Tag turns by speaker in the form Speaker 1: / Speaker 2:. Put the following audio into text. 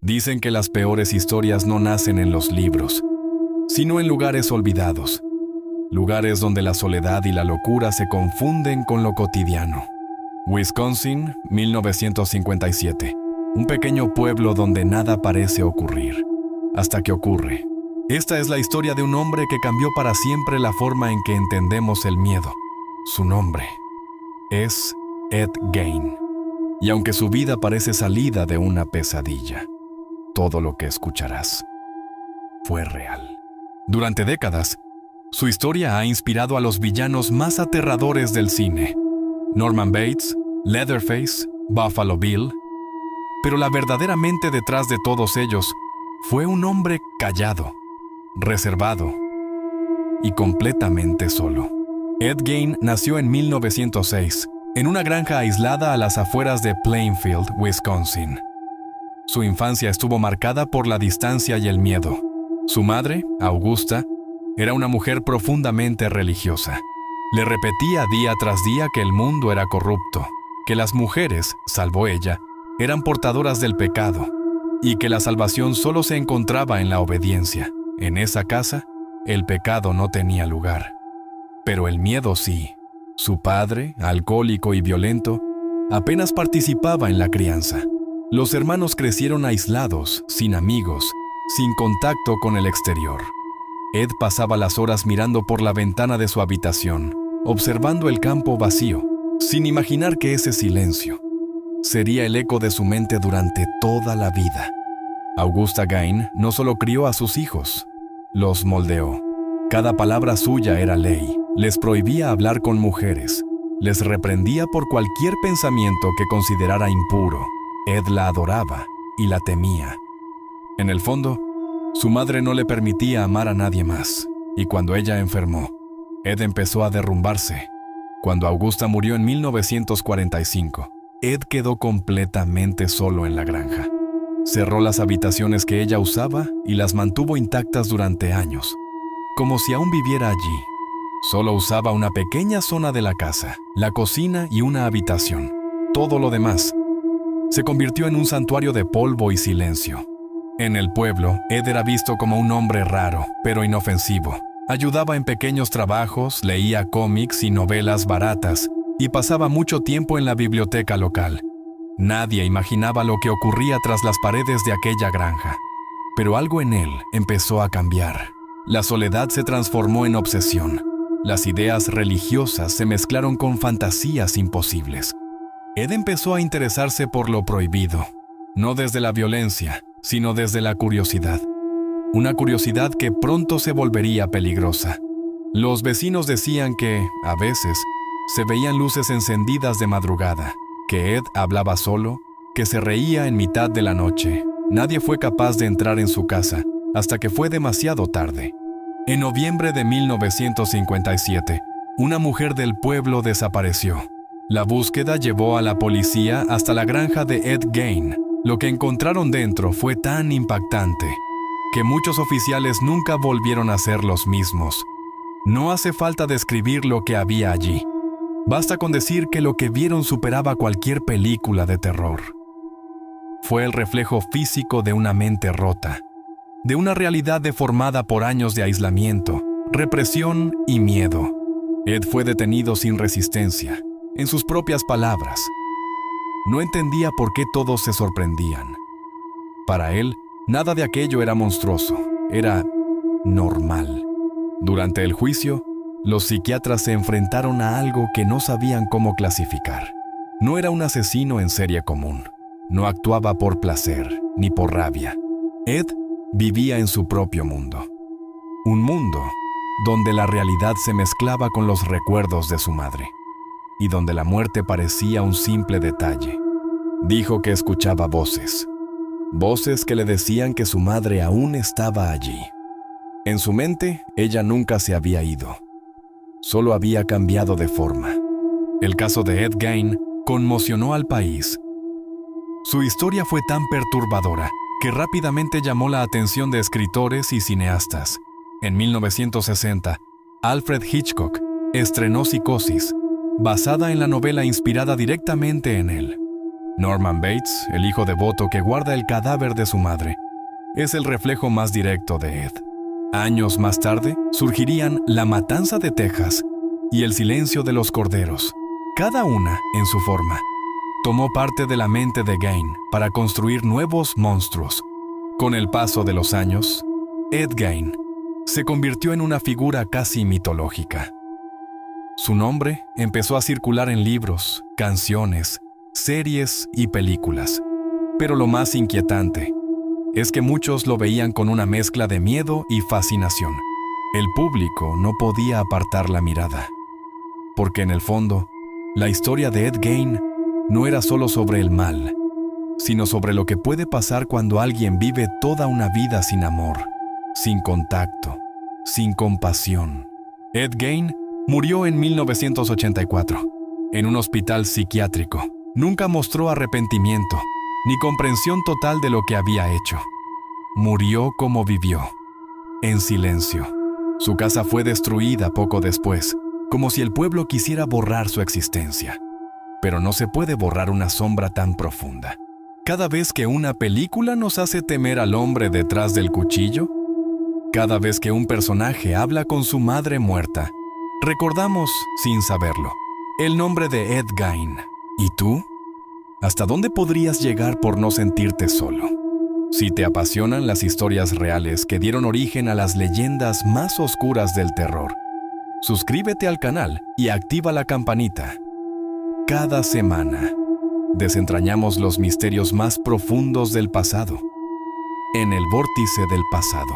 Speaker 1: Dicen que las peores historias no nacen en los libros, sino en lugares olvidados, lugares donde la soledad y la locura se confunden con lo cotidiano. Wisconsin, 1957. Un pequeño pueblo donde nada parece ocurrir, hasta que ocurre. Esta es la historia de un hombre que cambió para siempre la forma en que entendemos el miedo. Su nombre es Ed Gein. Y aunque su vida parece salida de una pesadilla, todo lo que escucharás fue real. Durante décadas, su historia ha inspirado a los villanos más aterradores del cine: Norman Bates, Leatherface, Buffalo Bill. Pero la verdaderamente detrás de todos ellos fue un hombre callado, reservado y completamente solo. Ed Gein nació en 1906, en una granja aislada a las afueras de Plainfield, Wisconsin. Su infancia estuvo marcada por la distancia y el miedo. Su madre, Augusta, era una mujer profundamente religiosa. Le repetía día tras día que el mundo era corrupto, que las mujeres, salvo ella, eran portadoras del pecado, y que la salvación solo se encontraba en la obediencia. En esa casa, el pecado no tenía lugar. Pero el miedo sí. Su padre, alcohólico y violento, apenas participaba en la crianza. Los hermanos crecieron aislados, sin amigos, sin contacto con el exterior. Ed pasaba las horas mirando por la ventana de su habitación, observando el campo vacío, sin imaginar que ese silencio sería el eco de su mente durante toda la vida. Augusta Gein no solo crió a sus hijos, los moldeó. Cada palabra suya era ley. Les prohibía hablar con mujeres. Les reprendía por cualquier pensamiento que considerara impuro. Ed la adoraba y la temía. En el fondo, su madre no le permitía amar a nadie más. Y cuando ella enfermó, Ed empezó a derrumbarse. Cuando Augusta murió en 1945, Ed quedó completamente solo en la granja. Cerró las habitaciones que ella usaba y las mantuvo intactas durante años, como si aún viviera allí. Solo usaba una pequeña zona de la casa, la cocina y una habitación. Todo lo demás se convirtió en un santuario de polvo y silencio. En el pueblo, Ed era visto como un hombre raro, pero inofensivo. Ayudaba en pequeños trabajos, leía cómics y novelas baratas, y pasaba mucho tiempo en la biblioteca local. Nadie imaginaba lo que ocurría tras las paredes de aquella granja. Pero algo en él empezó a cambiar. La soledad se transformó en obsesión. Las ideas religiosas se mezclaron con fantasías imposibles. Ed empezó a interesarse por lo prohibido, no desde la violencia, sino desde la curiosidad. Una curiosidad que pronto se volvería peligrosa. Los vecinos decían que, a veces, se veían luces encendidas de madrugada, que Ed hablaba solo, que se reía en mitad de la noche. Nadie fue capaz de entrar en su casa hasta que fue demasiado tarde. En noviembre de 1957, una mujer del pueblo desapareció. La búsqueda llevó a la policía hasta la granja de Ed Gein. Lo que encontraron dentro fue tan impactante que muchos oficiales nunca volvieron a ser los mismos. No hace falta describir lo que había allí. Basta con decir que lo que vieron superaba cualquier película de terror. Fue el reflejo físico de una mente rota, de una realidad deformada por años de aislamiento, represión y miedo. Ed fue detenido sin resistencia. En sus propias palabras, no entendía por qué todos se sorprendían. Para él, nada de aquello era monstruoso, era normal. Durante el juicio, los psiquiatras se enfrentaron a algo que no sabían cómo clasificar. No era un asesino en serie común. No actuaba por placer ni por rabia. Ed vivía en su propio mundo. Un mundo donde la realidad se mezclaba con los recuerdos de su madre y donde la muerte parecía un simple detalle. Dijo que escuchaba voces. Voces que le decían que su madre aún estaba allí. En su mente, ella nunca se había ido. Solo había cambiado de forma. El caso de Ed Gein conmocionó al país. Su historia fue tan perturbadora que rápidamente llamó la atención de escritores y cineastas. En 1960, Alfred Hitchcock estrenó Psicosis, basada en la novela inspirada directamente en él. Norman Bates, el hijo devoto que guarda el cadáver de su madre, es el reflejo más directo de Ed. Años más tarde, surgirían La Matanza de Texas y El Silencio de los Corderos, cada una en su forma. Tomó parte de la mente de Gein para construir nuevos monstruos. Con el paso de los años, Ed Gein se convirtió en una figura casi mitológica. Su nombre empezó a circular en libros, canciones, series y películas. Pero lo más inquietante es que muchos lo veían con una mezcla de miedo y fascinación. El público no podía apartar la mirada, porque en el fondo, la historia de Ed Gein no era solo sobre el mal, sino sobre lo que puede pasar cuando alguien vive toda una vida sin amor, sin contacto, sin compasión. Ed Gein murió en 1984, en un hospital psiquiátrico. Nunca mostró arrepentimiento, ni comprensión total de lo que había hecho. Murió como vivió, en silencio. Su casa fue destruida poco después, como si el pueblo quisiera borrar su existencia. Pero no se puede borrar una sombra tan profunda. Cada vez que una película nos hace temer al hombre detrás del cuchillo, cada vez que un personaje habla con su madre muerta, recordamos, sin saberlo, el nombre de Ed Gein. ¿Y tú? ¿Hasta dónde podrías llegar por no sentirte solo? Si te apasionan las historias reales que dieron origen a las leyendas más oscuras del terror, suscríbete al canal y activa la campanita. Cada semana, desentrañamos los misterios más profundos del pasado, en el vórtice del pasado.